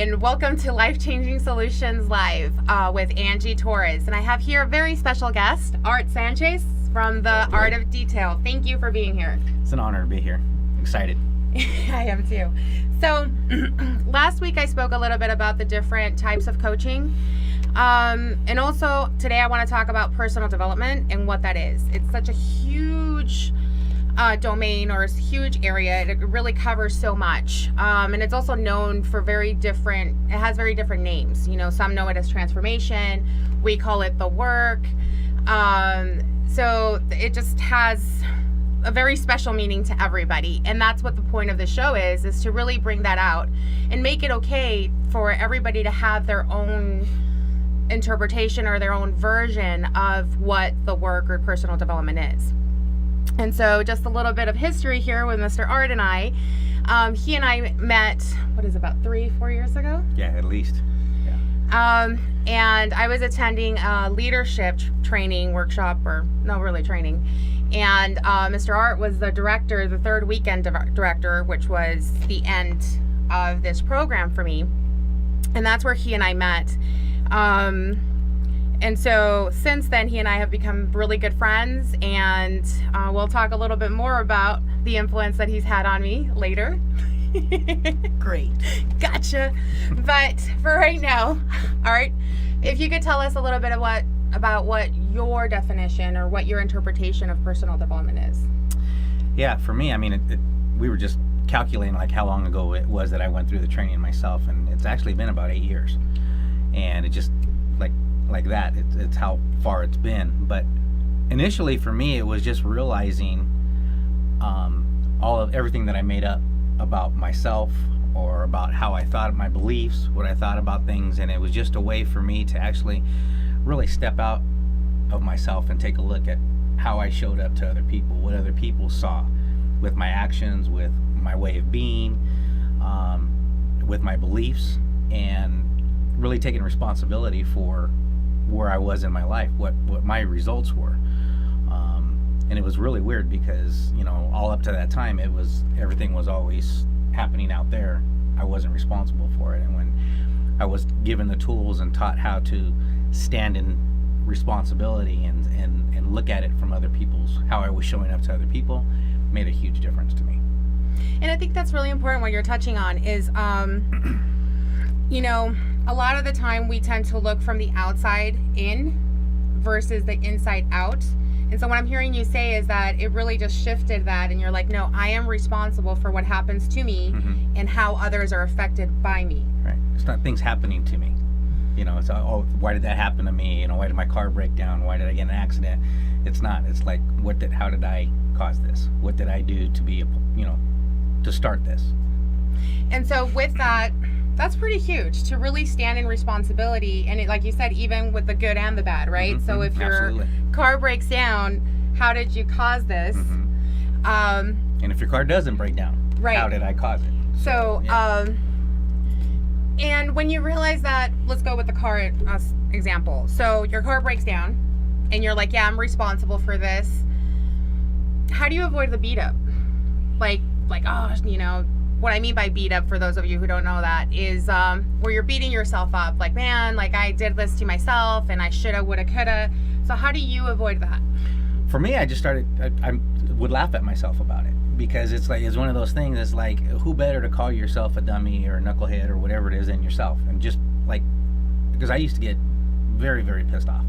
and welcome to Life Changing Solutions Live with Angie Torres. And I have here a very special guest, Art Sanchez from the Art of Detail. Thank you for being here. It's an honor to be here. Excited. I am too. So last week I spoke a little bit about the different types of coaching. And also today I want to talk about personal development and what that is. It's such a huge domain, or a huge area. It really covers so much. And it's also known for it has very different names. You know, some know it as transformation. We call it the work. So it just has a very special meaning to everybody. And that's what the point of the show is to really bring that out and make it okay for everybody to have their own interpretation or their own version of what the work or personal development is. And so just a little bit of history here with Mr. Art and I. He and I met, about 3-4 years ago? Yeah, at least. Yeah. And I was attending a leadership training workshop, or no, really training. And Mr. Art was the director, the third weekend director, which was the end of this program for me. And that's where he and I met. And so since then, he and I have become really good friends, and we'll talk a little bit more about the influence that he's had on me later. Great. Gotcha. But for right now, Art, if you could tell us a little bit about what your definition or what your interpretation of personal development is. Yeah, for me, I mean, we were just calculating like how long ago it was that I went through the training myself, and it's actually been about 8 years. And it just like that, it's how far it's been. But initially for me, it was just realizing everything that I made up about myself, or about how I thought, my beliefs, what I thought about things. And it was just a way for me to actually really step out of myself and take a look at how I showed up to other people, what other people saw with my actions, with my way of being, with my beliefs, and really taking responsibility for where I was in my life, what my results were. And it was really weird because, you know, all up to that time, everything was always happening out there. I wasn't responsible for it. And when I was given the tools and taught how to stand in responsibility and look at it from other people's, how I was showing up to other people, made a huge difference to me. And I think that's really important. What you're touching on is, you know, a lot of the time we tend to look from the outside in versus the inside out. And so what I'm hearing you say is that it really just shifted that, and you're like, no, I am responsible for what happens to me and how others are affected by me. Right. It's not things happening to me. You know, it's, why did that happen to me? You know, why did my car break down? Why did I get in an accident? It's not. It's like, how did I cause this? What did I do to start this? And so with that, that's pretty huge, to really stand in responsibility. And like you said, even with the good and the bad, right? Mm-hmm. So if your car breaks down, how did you cause this? Mm-hmm. And if your car doesn't break down, right, how did I cause it? So and when you realize that, let's go with the car example. So your car breaks down and you're like, yeah, I'm responsible for this. How do you avoid the beat up? Like, oh, you know, what I mean by beat up, for those of you who don't know that, is where you're beating yourself up. Like, man, like I did this to myself and I shoulda, woulda, coulda. So how do you avoid that? For me, I just started, I would laugh at myself about it, because it's one of those things. It's like, who better to call yourself a dummy or a knucklehead or whatever it is than yourself? And just like, because I used to get very, very pissed off,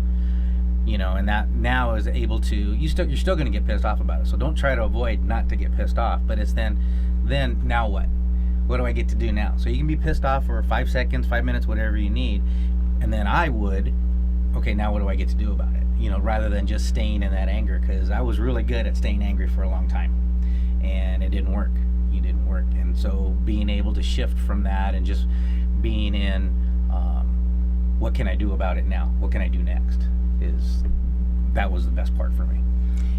you know, and that now is able to, you're still going to get pissed off about it. So don't try to avoid not to get pissed off, but it's then now what? What do I get to do now? So you can be pissed off for 5 seconds, 5 minutes, whatever you need. And then okay, now what do I get to do about it? You know, rather than just staying in that anger, because I was really good at staying angry for a long time and it didn't work. It didn't work. And so being able to shift from that and just being in, what can I do about it now? What can I do next? That was the best part for me.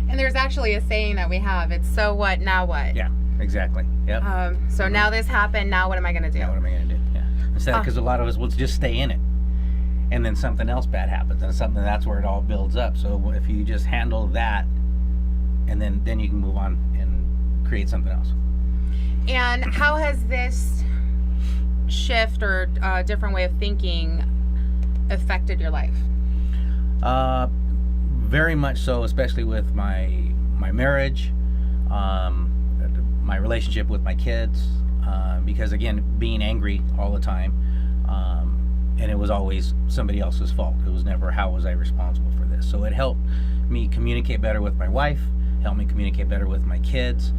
And there's actually a saying that we have, it's so what, now what? Yeah. Exactly. Yep. So now this happened. Now what am I going to do? Now what am I going to do? Yeah. Instead, because a lot of us will just stay in it, and then something else bad happens, and that's where it all builds up. So if you just handle that, and then you can move on and create something else. And how has this shift or different way of thinking affected your life? Very much so, especially with my marriage, my relationship with my kids, because again, being angry all the time, and it was always somebody else's fault. It was never how was I responsible for this. So it helped me communicate better with my wife, helped me communicate better with my kids.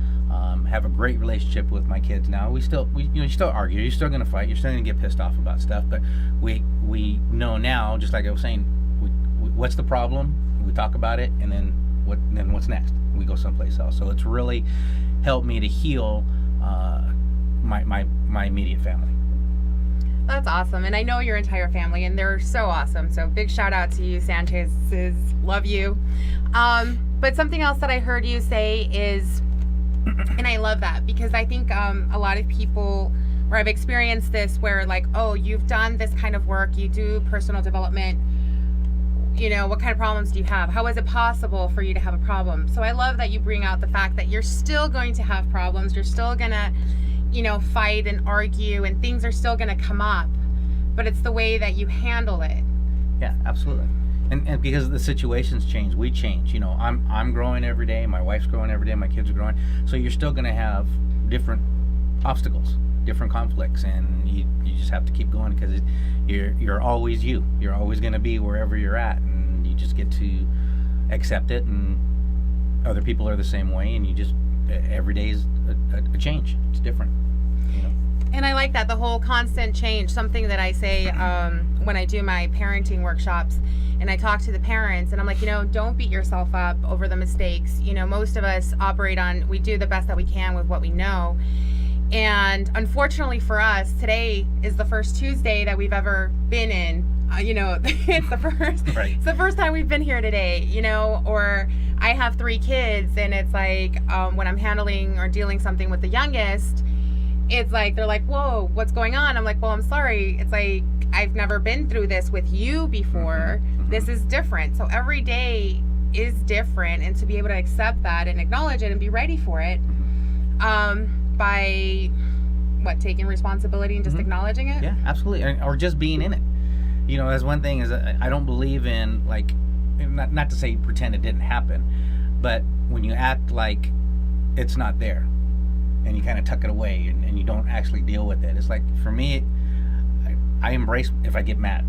Have a great relationship with my kids now. You still argue. You're still going to fight. You're still going to get pissed off about stuff. But we know now, just like I was saying, what's the problem? We talk about it, and then what's next? We go someplace else. So it's really helped me to heal my immediate family. That's awesome. And I know your entire family, and they're so awesome. So big shout out to you, Sanchez's. Love you. But something else that I heard you say is, and I love that, because I think a lot of people, or I've experienced this, where like, oh, you've done this kind of work, you do personal development, what kind of problems do you have? How is it possible for you to have a problem? So I love that you bring out the fact that you're still going to have problems. You're still going to, fight and argue, and things are still going to come up, but it's the way that you handle it. Yeah, absolutely. And because the situations change, we change. I'm growing every day. My wife's growing every day. My kids are growing. So you're still going to have different obstacles, different conflicts, and you just have to keep going, because you're always you. You're always going to be wherever you're at, and you just get to accept it. And other people are the same way, and you just every day is a change. It's different. And I like that, the whole constant change. Something that I say when I do my parenting workshops, and I talk to the parents, and I'm like, don't beat yourself up over the mistakes. Most of us we do the best that we can with what we know. And unfortunately for us, today is the first Tuesday that we've ever been in. It's the first. Right. It's the first time we've been here today. Or I have 3 kids, and it's like when I'm handling or dealing something with the youngest, it's like they're like, whoa, what's going on? I'm like, well, I'm sorry. It's like, I've never been through this with you before. Mm-hmm. This is different. So every day is different, and to be able to accept that and acknowledge it and be ready for it, by taking responsibility and just acknowledging it. Yeah, absolutely. Or just being in it. That's one thing, is I don't believe in, like, not to say pretend it didn't happen, but when you act like it's not there, and you kind of tuck it away, and you don't actually deal with it. It's like, for me, I embrace if I get mad,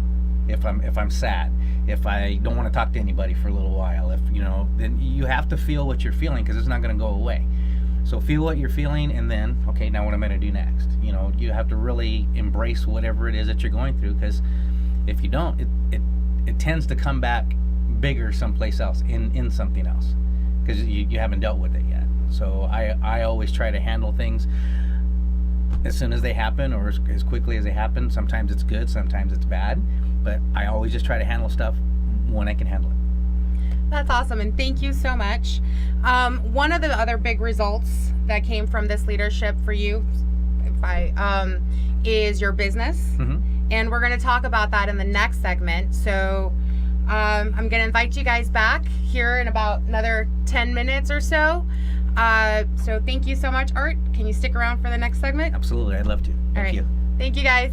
if I'm sad, if I don't want to talk to anybody for a little while, then you have to feel what you're feeling, because it's not going to go away. So feel what you're feeling, and then, okay, now what am I going to do next? You have to really embrace whatever it is that you're going through, because if you don't, it tends to come back bigger someplace else, in something else, because you haven't dealt with it yet. So I always try to handle things as soon as they happen, or as quickly as they happen. Sometimes it's good, sometimes it's bad, but I always just try to handle stuff when I can handle it. That's awesome, and thank you so much. One of the other big results that came from this leadership for you, is your business, and we're going to talk about that in the next segment. So I'm going to invite you guys back here in about another 10 minutes or so. So thank you so much, Art. Can you stick around for the next segment? Absolutely, I'd love to. Thank you. Thank you, guys.